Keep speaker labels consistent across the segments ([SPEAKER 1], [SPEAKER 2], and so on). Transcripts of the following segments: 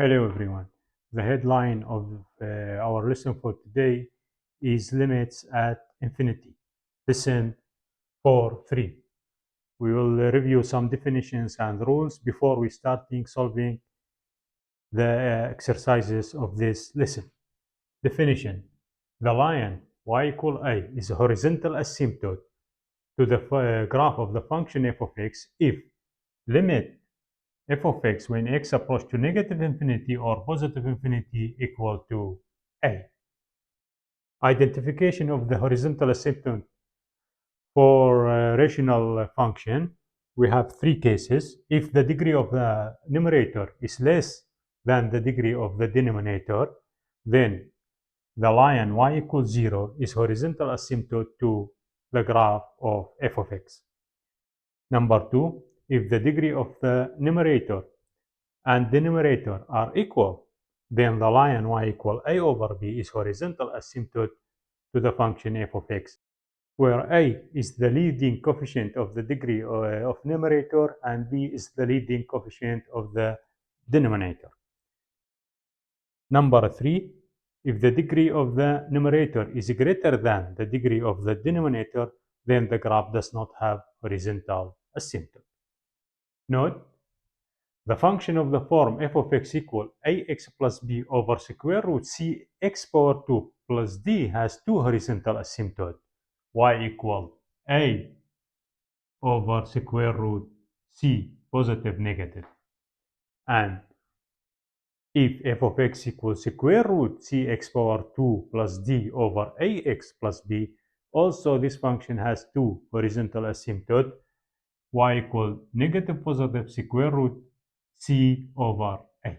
[SPEAKER 1] Hello everyone. The headline of our lesson for today is limits at infinity. Lesson 4.3. We will review some definitions and rules before we starting solving the exercises of this lesson. Definition. The line y equal a is a horizontal asymptote to the graph of the function f of x if limit f of x when x approach to negative infinity or positive infinity equal to a. Identification of the horizontal asymptote for a rational function. We have three cases. If the degree of the numerator is less than the degree of the denominator, then the line y equals 0 is horizontal asymptote to the graph of f of x. Number two, if the degree of the numerator and denominator are equal, then the line y equal a over b is horizontal asymptote to the function f of x, where a is the leading coefficient of the degree of numerator and b is the leading coefficient of the denominator. Number three, if the degree of the numerator is greater than the degree of the denominator, then the graph does not have horizontal asymptote. Note, the function of the form f of x equal ax plus b over square root c x power 2 plus d has two horizontal asymptotes, y equal a over square root c positive negative. And if f of x equals square root cx power 2 plus d over ax plus b, also this function has two horizontal asymptotes, y equal negative positive square root c over a.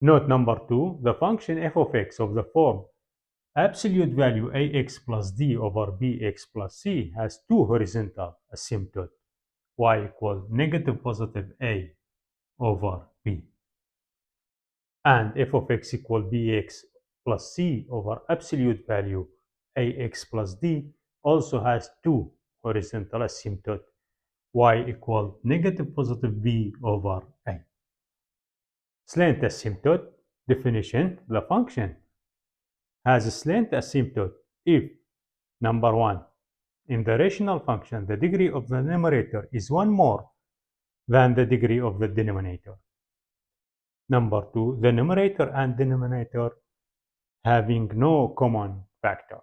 [SPEAKER 1] Note number two, the function f of x of the form absolute value ax plus d over bx plus c has two horizontal asymptotes, y equal negative positive a over b. And f of x equal bx plus c over absolute value ax plus d also has two horizontal asymptotes, y equal negative positive b over a. Slant asymptote definition. The function has a slant asymptote if, number one, in the rational function the degree of the numerator is one more than the degree of the denominator. Number two, the numerator and denominator having no common factor.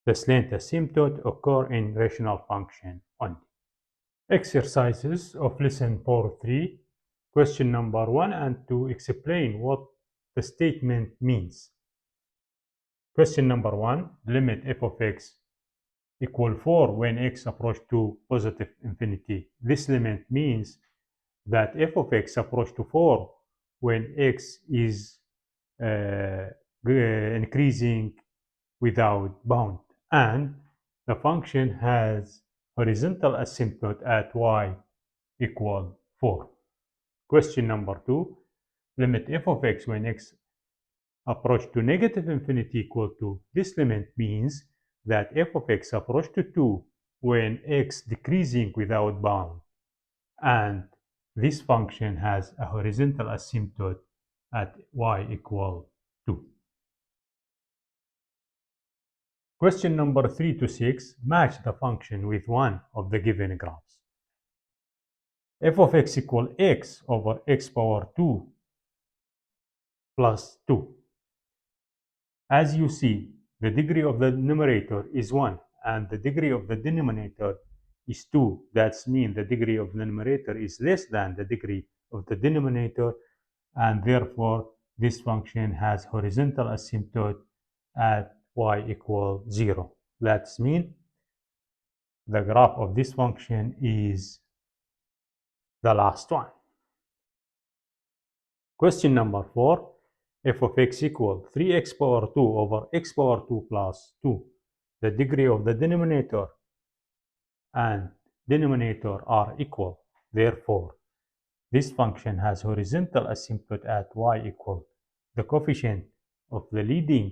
[SPEAKER 1] The slant asymptote occur in rational function only. Exercises of lesson 4.3. Question number 1 and 2 explain what the statement means. Question number 1, limit f of x equal 4 when x approach to positive infinity. This limit means that f of x approach to 4 when x is increasing without bound, and the function has horizontal asymptote at y equal 4. Question number 2, limit f of x when x approach to negative infinity equal to. This limit means that f of x approach to 2 when x decreasing without bound, and this function has a horizontal asymptote at y equal 2. Question number 3 to 6, match the function with one of the given graphs. F of x equal x over x power 2 plus 2. As you see, the degree of the numerator is 1 and the degree of the denominator is 2. That means the degree of the numerator is less than the degree of the denominator, and therefore this function has horizontal asymptote at y equal 0. That means the graph of this function is the last one. Question number 4, f of x equal 3x power 2 over x power 2 plus 2. The degree of the denominator and denominator are equal. Therefore, this function has horizontal asymptote at y equal the coefficient of the leading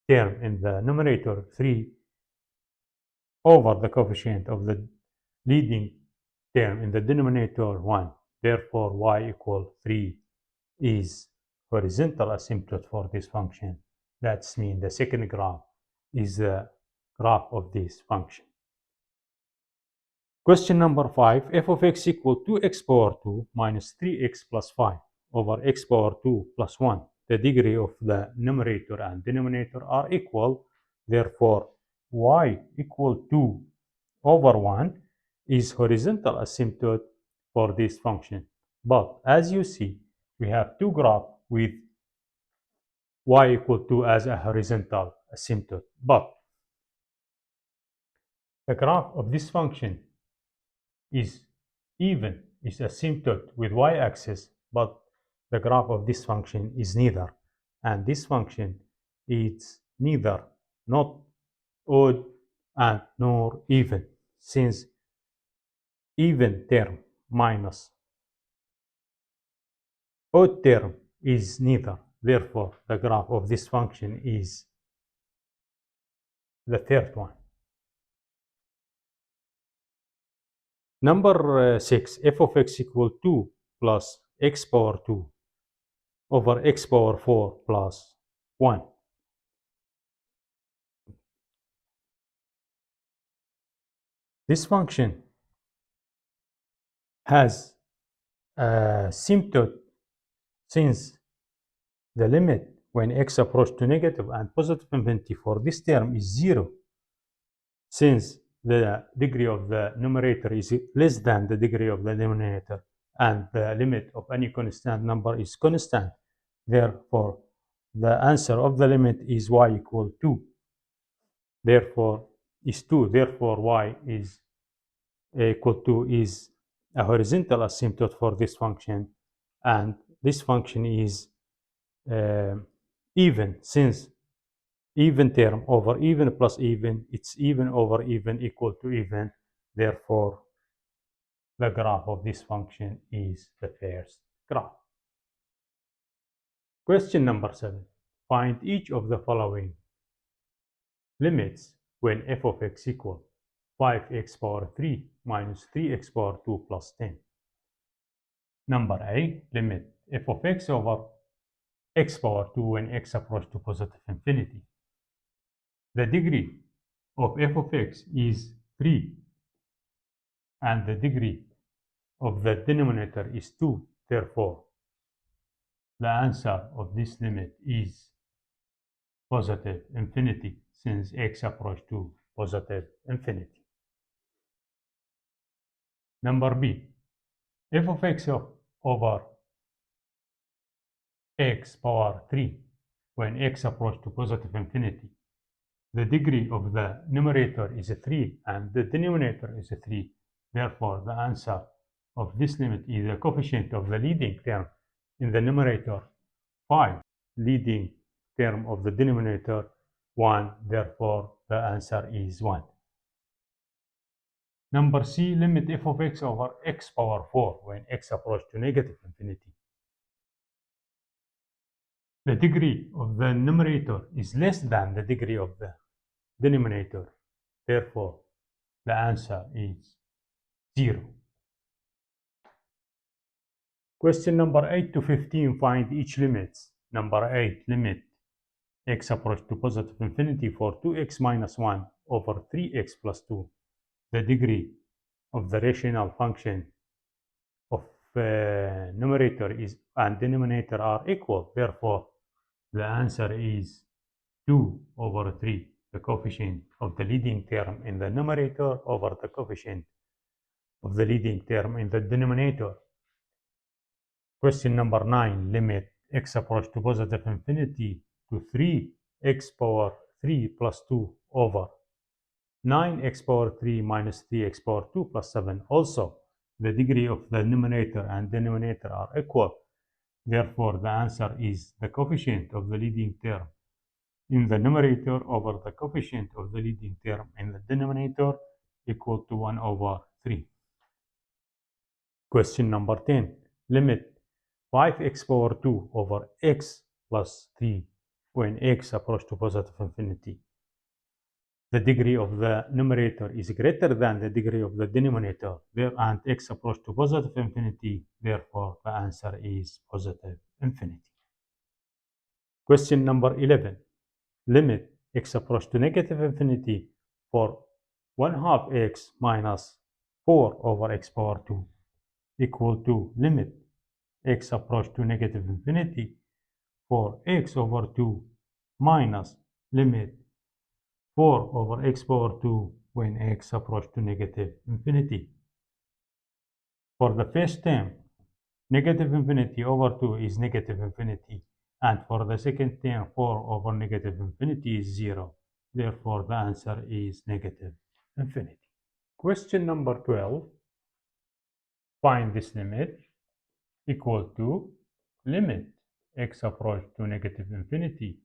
[SPEAKER 1] term in the numerator 3 over the coefficient of the leading term in the denominator 1. Therefore, y equal 3 is horizontal asymptote for this function. That's mean the second graph is the graph of this function. Question number 5, f of x equal 2x power 2 minus 3x plus 5 over x power 2 plus 1. The degree of the numerator and denominator are equal. Therefore, y equal 2 over 1 is horizontal asymptote for this function. But as you see, we have two graphs with y equal 2 as a horizontal asymptote. But the graph of this function is asymptote with y-axis, but the graph of this function is neither. And this function is neither not odd and nor even, since even term minus odd term is neither. Therefore, the graph of this function is the third one. Number 6, f of x equal 2 plus x power 2 over x power 4 plus 1. This function has a asymptote since the limit when x approaches to negative and positive infinity for this term is 0, since the degree of the numerator is less than the degree of the denominator and the limit of any constant number is constant. Therefore, the answer of the limit is y equal 2. Therefore, is 2. Therefore, y is equal to is a horizontal asymptote for this function, and this function is even, since even term over even plus even, it's even over even equal to even. Therefore, the graph of this function is the first graph. Question number 7. Find each of the following limits when f of x equal 5x power 3 minus 3x power 2 plus 10. Number A, limit f of x over x power 2 when x approaches to positive infinity. The degree of f of x is 3 and the degree of the denominator is 2. Therefore, the answer of this limit is positive infinity, since x approaches to positive infinity. Number B, f of x over x power 3 when x approaches to positive infinity. The degree of the numerator is 3 and the denominator is 3. Therefore, the answer of this limit is the coefficient of the leading term in the numerator 5, leading term of the denominator 1. Therefore, the answer is 1. Number C, limit f of x over x power 4 when x approaches to negative infinity. The degree of the numerator is less than the degree of the denominator. Therefore, the answer is 0. Question number 8 to 15, find each limits. Number 8, limit x approaches to positive infinity for 2x minus 1 over 3x plus 2. The degree of the rational function of numerator is and denominator are equal. Therefore, the answer is 2 over 3, the coefficient of the leading term in the numerator over the coefficient of the leading term in the denominator. Question number 9, limit x approaches to positive infinity to 3x power 3 plus 2 over 9x power 3 minus 3x power 2 plus 7. Also, the degree of the numerator and denominator are equal. Therefore, the answer is the coefficient of the leading term in the numerator over the coefficient of the leading term in the denominator equal to 1 over 3. Question number 10. Limit 5x power 2 over x plus 3 when x approaches to positive infinity. the degree of the numerator is greater than the degree of the denominator, and x approach to positive infinity, therefore the answer is positive infinity. Question number 11. Limit x approach to negative infinity for 1 half x minus 4 over x power 2 equal to limit x approach to negative infinity for x over 2 minus limit 4 over x power 2 when x approach to negative infinity. For the first term, negative infinity over 2 is negative infinity, and for the second term, 4 over negative infinity is 0. Therefore, the answer is negative infinity. Question number 12. Find this limit equal to limit x approach to negative infinity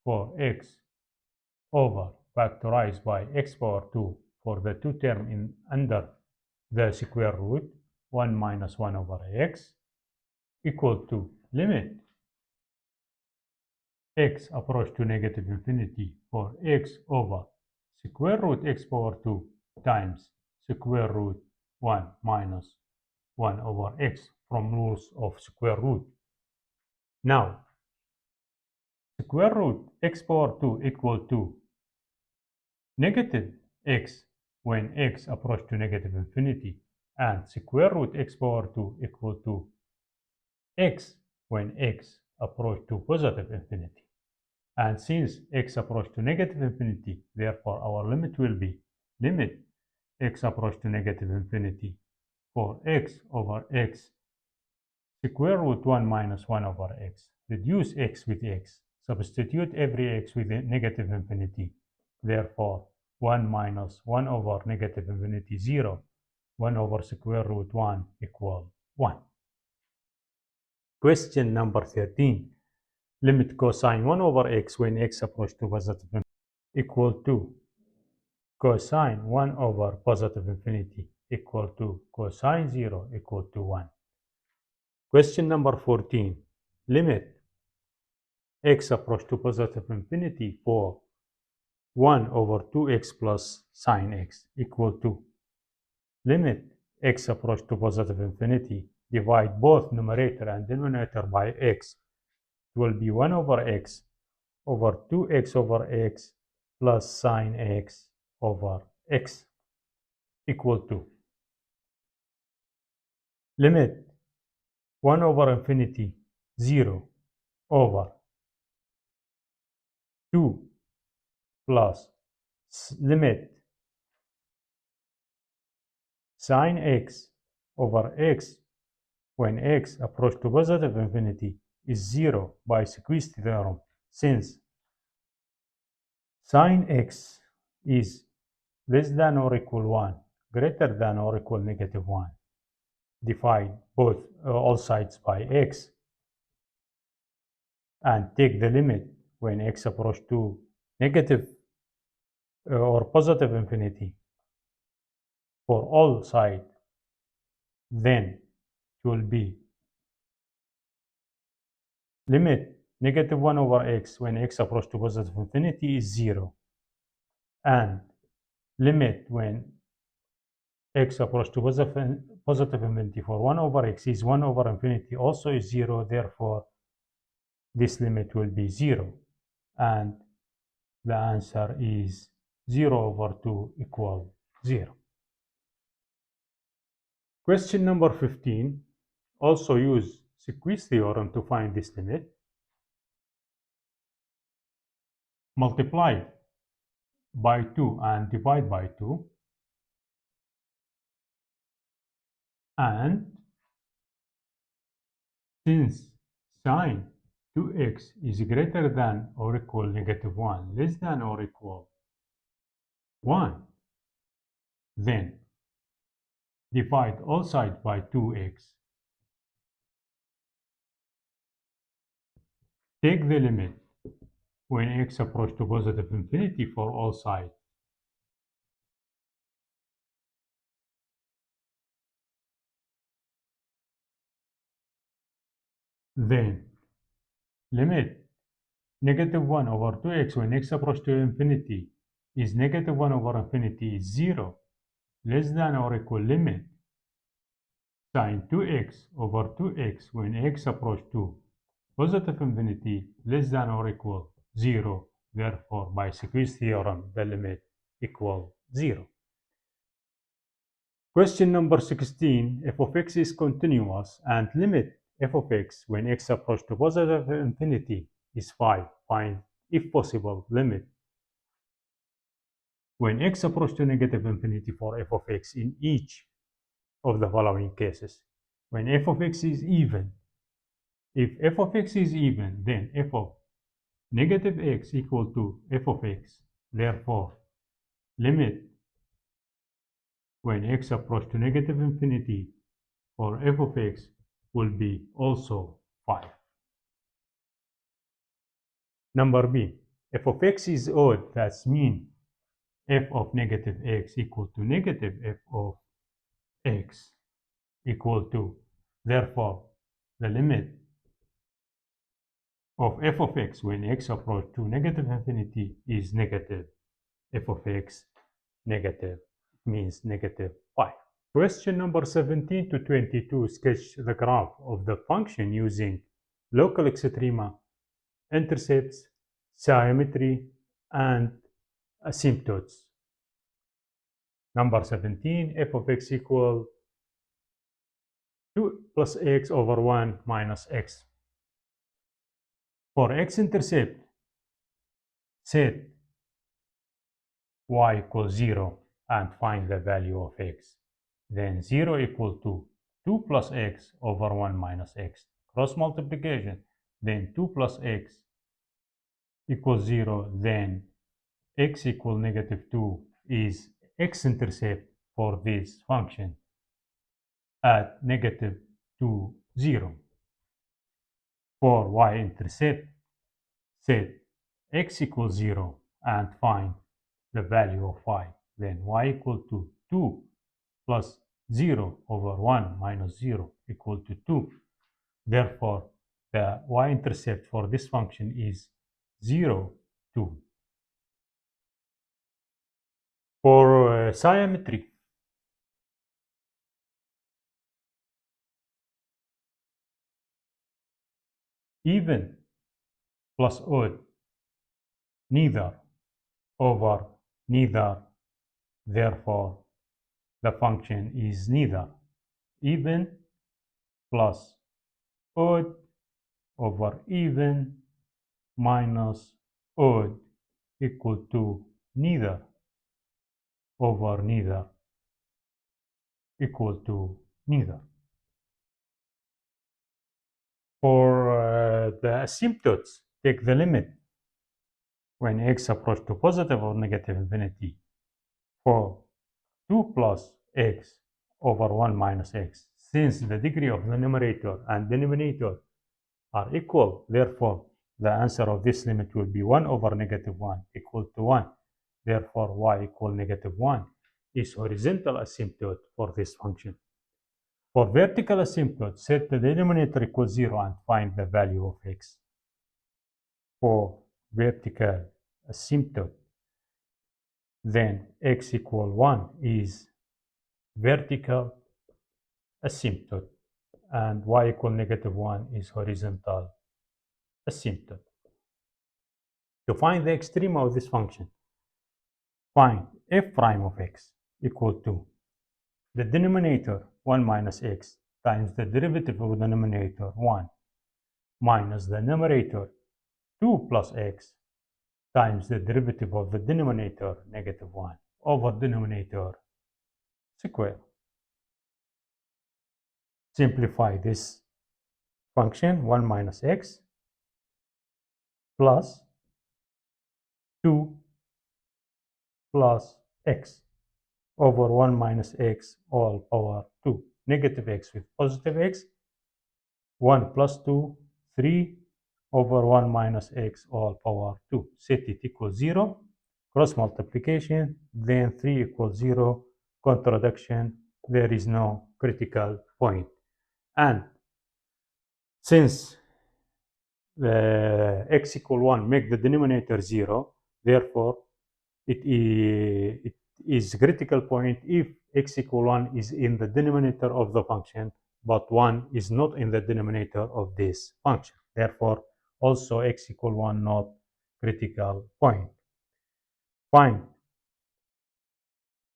[SPEAKER 1] for x over factorized by x power 2 for the two term in under the square root 1 minus 1 over x equal to limit x approach to negative infinity for x over square root x power 2 times square root 1 minus 1 over x from rules of square root. Now, square root x power 2 equal to negative x when x approach to negative infinity, and square root x power 2 equal to x when x approach to positive infinity. And since x approach to negative infinity, therefore our limit will be limit x approach to negative infinity for x over x square root 1 minus 1 over x. Reduce x with x. Substitute every x with a negative infinity. Therefore, 1 minus 1 over negative infinity 0. 1 over square root 1 equal 1. Question number 13. Limit cosine 1 over x when x approach to positive infinity equal to cosine 1 over positive infinity equal to cosine 0 equal to 1. Question number 14. Limit x approach to positive infinity for 1 over 2x plus sine x equal to limit x approach to positive infinity, divide both numerator and denominator by x. It will be 1 over x over 2x over x plus sine x over x equal to limit 1 over infinity 0 over 2 plus limit sine x over x when x approach to positive infinity is 0 by squeezed theorem, since sine x is less than or equal 1, greater than or equal negative 1. Divide both all sides by x and take the limit when x approach to negative or positive infinity for all sides. Then it will be limit negative 1 over x when x approach to positive infinity is 0, and limit when x approach to positive infinity for 1 over x is 1 over infinity also is 0. Therefore, this limit will be 0, and the answer is 0 over 2 equal 0. Question number 15. Also use squeeze theorem to find this limit. Multiply by 2 and divide by 2, and since sine 2x is greater than or equal negative 1, less than or equal 1, then divide all sides by 2x. Take the limit when x approach to positive infinity for all sides. Then limit negative 1 over 2x when x approach to infinity is negative 1 over infinity is 0 less than or equal limit sine 2x over 2x when x approach to positive infinity less than or equal 0. Therefore, by squeeze theorem, the limit equal 0. Question number 16. F of x is continuous and limit f of x when x approach to positive infinity is 5. Find, if possible, limit when x approach to negative infinity for f of x in each of the following cases. When f of x is even, if f of x is even, then f of negative x equal to f of x. Therefore, limit when x approach to negative infinity for f of x will be also 5. Number B, f of x is odd, that's mean f of negative x equal to negative f of x equal to, therefore, the limit of f of x when x approach to negative infinity is negative f of x negative, means negative 5. Question number 17 to 22, sketch the graph of the function using local extrema, intercepts, symmetry, and asymptotes. Number 17, f of x equal 2 plus x over 1 minus x. For x-intercept, set y equals 0 and find the value of x. Then 0 equal to 2 plus x over 1 minus x. Cross multiplication, then 2 plus x equals 0, then x equal negative 2 is x-intercept for this function at negative 2, 0. For y-intercept, set x equals 0 and find the value of y. Then y equal to 2 plus 0 over 1 minus 0 equal to 2. Therefore, the y-intercept for this function is 0, 2. For symmetry, even plus odd, neither over neither, therefore the function is neither. Even plus odd over even minus odd equal to neither over neither equal to neither. For the asymptotes, take the limit when x approach to positive or negative infinity for 2 plus x over 1 minus x. Since the degree of the numerator and denominator are equal, therefore the answer of this limit will be 1 over negative 1 equal to 1. Therefore, y equal negative 1 is horizontal asymptote for this function. For vertical asymptote, set the denominator equals 0 and find the value of x. For vertical asymptote, then x equal 1 is vertical asymptote and y equal negative 1 is horizontal asymptote. To find the extrema of this function, find f prime of x equal to the denominator 1 minus x times the derivative of the numerator 1 minus the numerator 2 plus x times the derivative of the denominator negative 1 over denominator square. Simplify this function 1 minus x plus 2 plus x over 1 minus x all power 2. Negative x with positive x. 1 plus 2, 3 over 1 minus x all power 2. Set it equals 0. Cross multiplication. Then 3 equals 0. Contradiction. There is no critical point. And since the x equal 1 make the denominator 0, therefore it is critical point if x equal 1 is in the denominator of the function, but 1 is not in the denominator of this function. Therefore, also x equal 1 not critical point. Find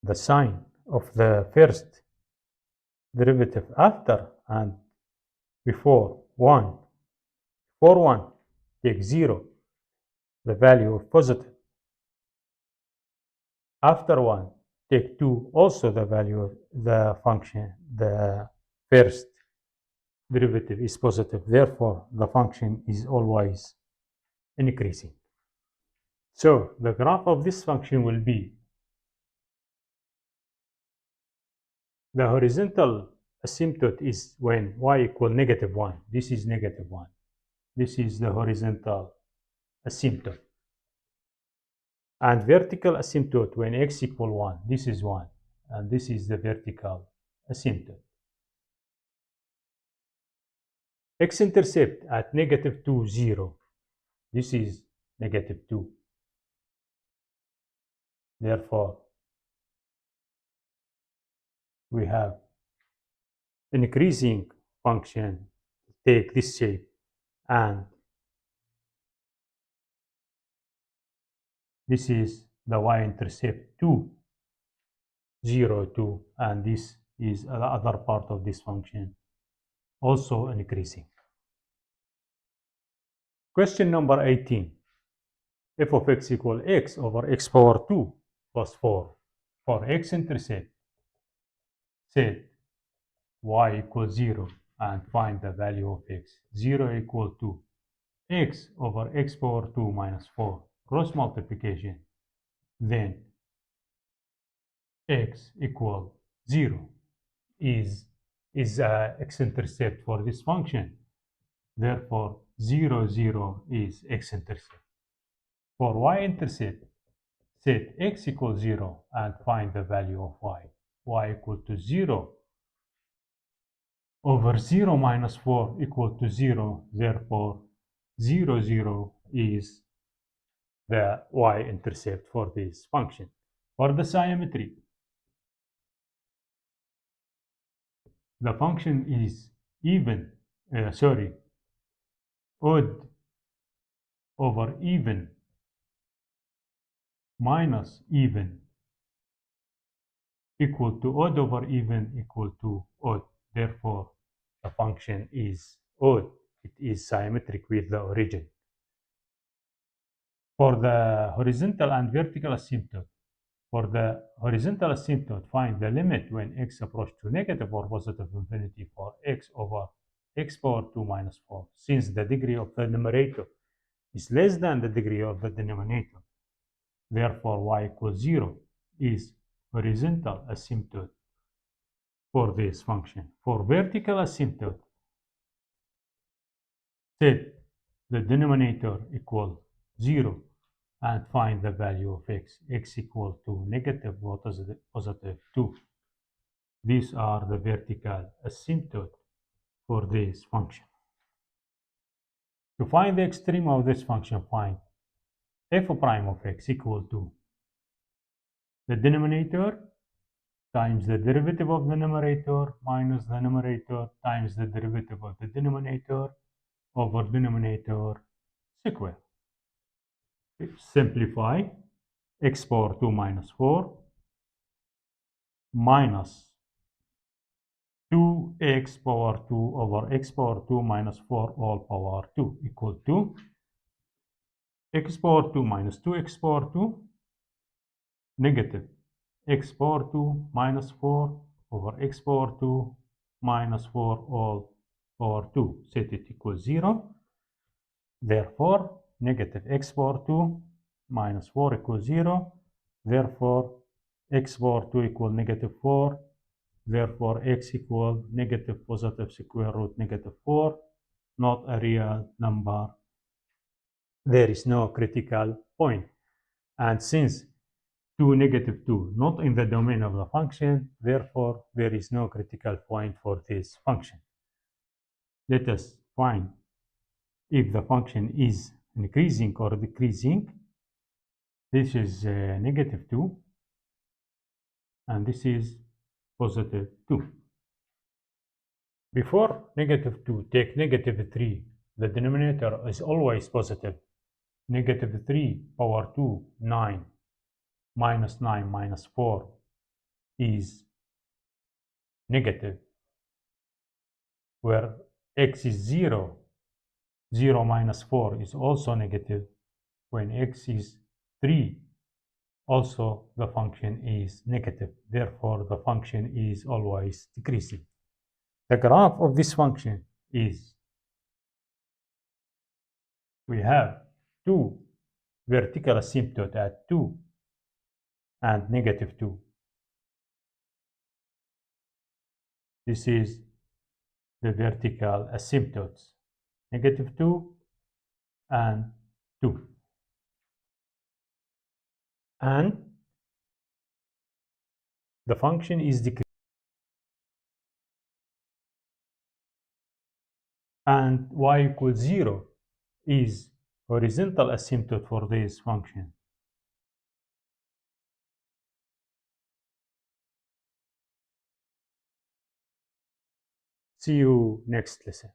[SPEAKER 1] the sign of the first derivative after and before 1. For 1, take 0, the value of positive. After 1, take 2, also the value of the function, the first derivative is positive. Therefore, the function is always increasing. So the graph of this function will be the horizontal asymptote is when y equal negative 1. This is negative 1. This is the horizontal asymptote. And vertical asymptote when x equal 1. This is 1. And this is the vertical asymptote. X-intercept at negative 2, 0. This is negative 2. Therefore, we have an increasing function take this shape, and this is the y-intercept 2, 0, 2, and this is the other part of this function, also increasing. Question number 18. F of x equal x over x power 2 plus 4. For x-intercept, set y equals 0 and find the value of x. 0 equal to x over x power 2 minus 4. Cross multiplication. Then x equal 0 is x-intercept for this function. Therefore, 0, 0 is x-intercept. For y-intercept, set x equals 0 and find the value of y. Y equal to 0 over 0 minus 4 equal to 0. Therefore, 0, 0 is the y-intercept for this function. For the symmetry, the function is odd over even minus even equal to odd over even equal to odd. Therefore, the function is odd. It is symmetric with the origin. For the horizontal and vertical asymptote, for the horizontal asymptote, find the limit when x approaches to negative or positive infinity for x over x power 2 minus 4, since the degree of the numerator is less than the degree of the denominator. Therefore, y equals 0 is horizontal asymptote for this function. For vertical asymptote, set the denominator equal 0 and find the value of x. X equal to negative positive 2. These are the vertical asymptote for this function. To find the extreme of this function, find f prime of x equal to the denominator times the derivative of the numerator minus the numerator times the derivative of the denominator over denominator square. Simplify x power 2 minus 4 minus 2x power 2 over x power 2 minus 4 all power 2 equal to x power 2 minus 2x power 2 negative x power 2 minus 4 over x power 2 minus 4 all power 2. Set it equals 0. Therefore, negative x power 2 minus 4 equals 0. Therefore, x power 2 equal negative 4. Therefore, x equal negative positive square root negative 4, not a real number. There is no critical point. And since 2, negative 2, not in the domain of the function, therefore, there is no critical point for this function. Let us find if the function is increasing or decreasing. This is negative 2, and this is positive 2. Before negative 2, take negative 3. The denominator is always positive. Negative 3 power 2, 9. Minus 9 minus 4 is negative, where x is 0. 0 minus 4 is also negative. When x is 3, also the function is negative. Therefore, the function is always decreasing. The graph of this function is, we have two vertical asymptote at 2 and negative 2. This is the vertical asymptotes, negative 2 and 2. And the function is decreasing. And y equals 0 is horizontal asymptote for this function. See you next lesson.